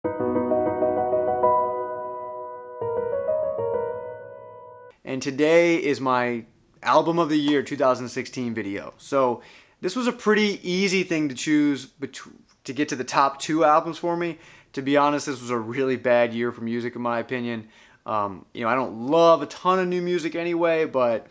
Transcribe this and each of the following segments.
And today is my album of the year 2016 video. So this was a pretty easy thing to choose to get to the top two albums for me. To be honest, this was a really bad year for music in my opinion. I don't love a ton of new music anyway, but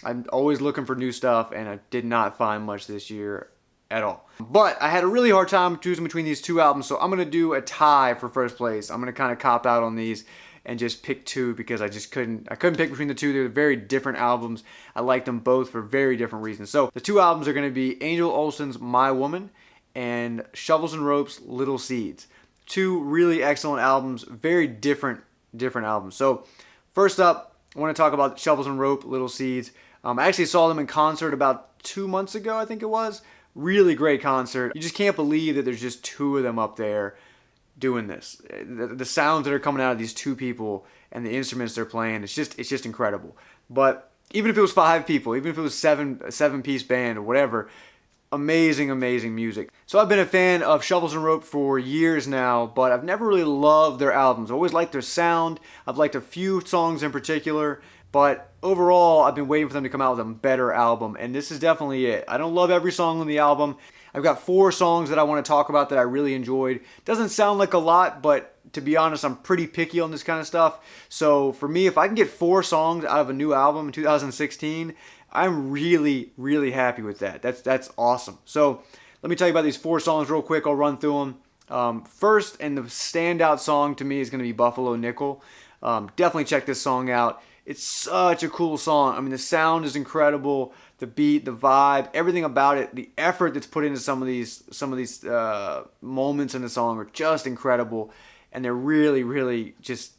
I'm always looking for new stuff, and I did not find much this year at all. But I had a really hard time choosing between these two albums, so I'm going to do a tie for first place. I'm going to kind of cop out on these and just pick two because I couldn't pick between the two. They're very different albums. I like them both for very different reasons. So the two albums are going to be Angel Olsen's My Woman and Shovels and Ropes' Little Seeds. Two really excellent albums, very different albums. So first up, I want to talk about Shovels and Rope, Little Seeds. I actually saw them in concert about 2 months ago, I think it was. Really great concert. You just can't believe that there's just two of them up there doing this. The sounds that are coming out of these two people and the instruments they're playing, it's just incredible. But even if it was 5 people, even if it was a seven-piece band or whatever, amazing music. So I've been a fan of Shovels and Rope for years now, but I've never really loved their albums. I always liked their sound. I've liked a few songs in particular, but overall I've been waiting for them to come out with a better album, and this is definitely it. I don't love every song on the album. I've got 4 songs that I want to talk about that I really enjoyed. Doesn't sound like a lot, but to be honest, I'm pretty picky on this kind of stuff. So for me, if I can get 4 songs out of a new album in 2016, I'm really happy with that. That's awesome. So let me tell you about these 4 songs real quick. I'll run through them. First, and the standout song to me is going to be Buffalo Nickel. Definitely check this song out. It's such a cool song. I mean, the sound is incredible. The beat, the vibe, everything about it, the effort that's put into some of these moments in the song are just incredible, and they're really just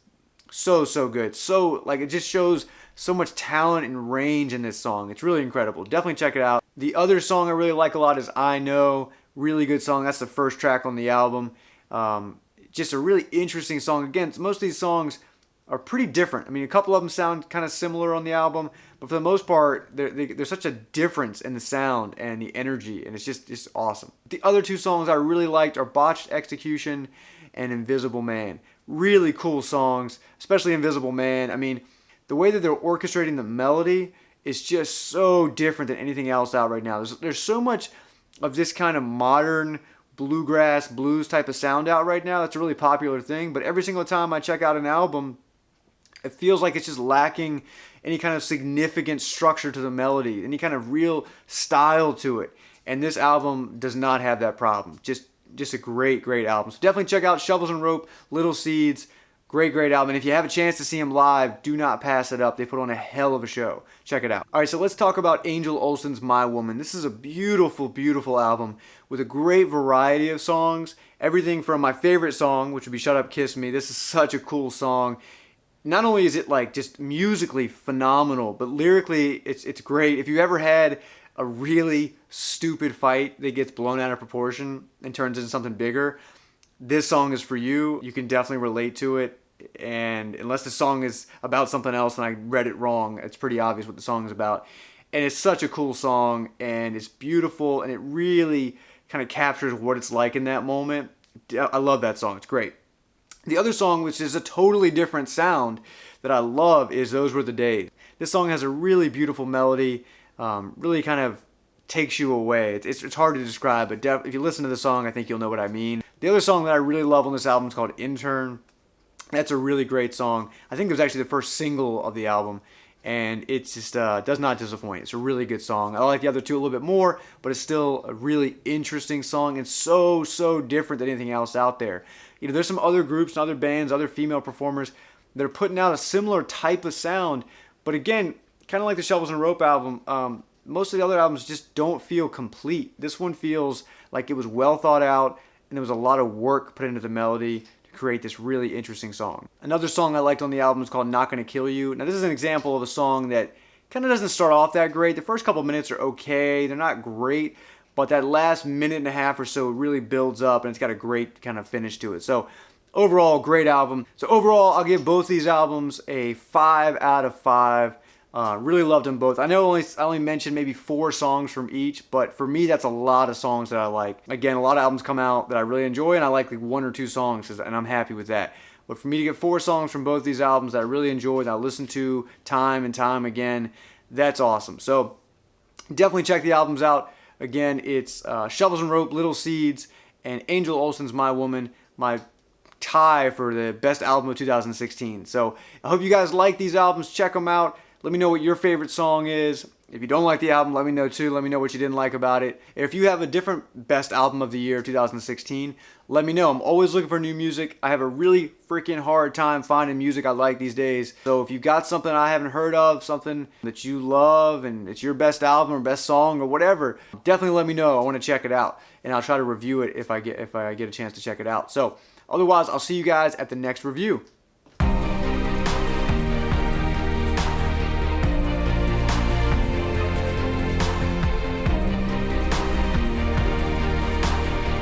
so good. So it just shows so much talent and range in this song. It's really incredible. Definitely check it out. The other song I really like a lot is I Know. Really good song. That's the first track on the album. Just a really interesting song. Again, most of these songs are pretty different. I mean, a couple of them sound kind of similar on the album, but for the most part, there's such a difference in the sound and the energy, and it's just awesome. The other 2 songs I really liked are Botched Execution and Invisible Man. Really cool songs, especially Invisible Man. I mean, the way that they're orchestrating the melody is just so different than anything else out right now. There's so much of this kind of modern bluegrass, blues type of sound out right now. That's a really popular thing, but every single time I check out an album, it feels like it's just lacking any kind of significant structure to the melody, any kind of real style to it. And this album does not have that problem. Just a great album. So definitely check out Shovels and Rope, Little Seeds. Great album. And if you have a chance to see him live, do not pass it up. They put on a hell of a show. Check it out. All right, so let's talk about Angel Olsen's My Woman. This is a beautiful album with a great variety of songs. Everything from my favorite song, which would be Shut Up, Kiss Me. This is such a cool song. Not only is it just musically phenomenal, but lyrically it's great. If you ever had a really stupid fight that gets blown out of proportion and turns into something bigger, this song is for you. You can definitely relate to it, and unless the song is about something else and I read it wrong, it's pretty obvious what the song is about. And it's such a cool song, and it's beautiful, and it really kind of captures what it's like in that moment. I love that song. It's great. The other song, which is a totally different sound that I love, is Those Were the Days. This song has a really beautiful melody, really kind of takes you away. It's hard to describe, but if you listen to the song, I think you'll know what I mean. The other song that I really love on this album is called Intern. That's a really great song. I think it was actually the first single of the album, and it just does not disappoint. It's a really good song. I like the other 2 a little bit more, but it's still a really interesting song and so different than anything else out there. There's some other groups and other bands, other female performers that are putting out a similar type of sound, but again, kind of like the Shovels and Rope album, most of the other albums just don't feel complete. This one feels like it was well thought out, and there was a lot of work put into the melody to create this really interesting song. Another song I liked on the album is called Not Gonna Kill You. Now this is an example of a song that kind of doesn't start off that great. The first couple minutes are okay, they're not great, but that last minute and a half or so really builds up, and it's got a great kind of finish to it. So overall, great album. So overall, I'll give both these albums a 5 out of 5. Really loved them both. I know I only mentioned maybe 4 songs from each, but for me that's a lot of songs that I like. Again, a lot of albums come out that I really enjoy, and I like 1 or 2 songs, and I'm happy with that. But for me to get 4 songs from both these albums that I really enjoyed, that I listen to time and time again, that's awesome. So definitely check the albums out. Again, it's Shovels and Rope, Little Seeds, and Angel Olsen's My Woman, my tie for the best album of 2016. So I hope you guys like these albums. Check them out. Let me know what your favorite song is. If you don't like the album, let me know too. Let me know what you didn't like about it. If you have a different best album of the year 2016, let me know. I'm always looking for new music. I have a really freaking hard time finding music I like these days. So if you got something I haven't heard of, something that you love, and it's your best album or best song or whatever, definitely let me know. I want to check it out, and I'll try to review it if I get a chance to check it out. So otherwise, I'll see you guys at the next review.